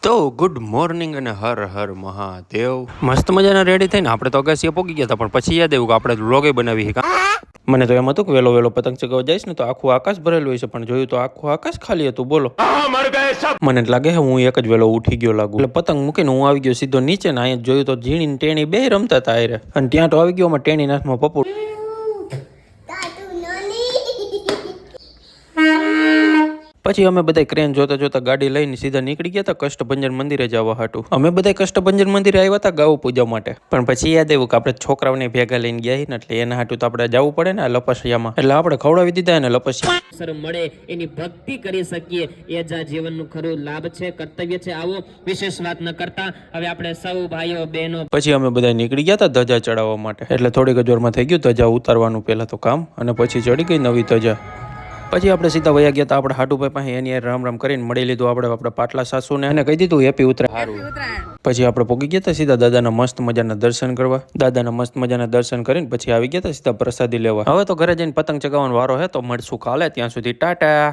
તો good morning અને હર હર મહાદેવ. મસ્ત મજાના રેડી થઈને આપણે તો અગાસીએ પોગી ગયા હતા, પણ પછી યાદ આવ્યું કે આપણે વ્લોગે બનાવી છે. મને તો એમ હતું કે વેલો વેલો પતંગ ચગાવવા જઈશ ને તો આખું આકાશ ભરેલું હોય છે, પણ જોયું તો આખું આકાશ ખાલી હતું. બોલો, મને લાગે છે હું એક જ વેલો ઉઠી ગયો લાગુ. એટલે પતંગ મૂકીને હું આવી ગયો સીધો નીચે ને અહીંયા જોયું તો ઝીણી ને ટેણી બે રમતા હતા આયરે, અને ત્યાં તો આવી ગયો માં ટેણી નાથમાં પપ્પુ. પછી અમે બધા ક્રેન જોતા જોતા ગાડી લઈને સીધા નીકળી ગયા હતા કષ્ટભંજન મંદિરે જવા હાટું. અમે બધા કષ્ટભંજન મંદિરે આવ્યા હતા ગાઉ પૂજા માટે, પણ પછી યાદ આવ્યું કે આપણે છોકરાઓને ભેગા લઈને ગયા ને, એટલે એના હાટું તો આપણે જવું પડે ને લપસિયામાં. એટલે આપણે ખવડાવી દીધા ને લપસિયા મળે એની ભક્તિ કરી શકીએ, એ જ આ જીવનનું ખરું લાભ છે, કર્તવ્ય છે. આવો વિશેષ વાત ન કરતા હવે આપણે સૌ ભાઈઓ બહેનો પછી અમે બધા નીકળી ગયા હતા ધજા ચડાવવા માટે. એટલે થોડીક જ વારમાં થઈ ગયું ધજા ઉતારવાનું પહેલા તો કામ, અને પછી ચડી ગઈ નવી ધજા. પછી આપણે સીધા વયા ગયા હતા આપણે હાટુભાઈ પાસે, એની રામ રામ કરીને મળી લીધું આપણે પાટલા સાસુને, અને કહી દીધું હેપી ઉત્તરાયણ. પછી આપણે પોગી ગયા હતા સીધા દાદાના મસ્ત મજાના દર્શન કરવા. દાદાના મસ્ત મજાના દર્શન કરીને પછી આવી ગયા હતા સીધા પ્રસાદી લેવા. હવે તો ઘરે જઈને પતંગ ચગાવવાનો વારો હે, તો મળશું કાલે. ત્યાં સુધી ટાટા.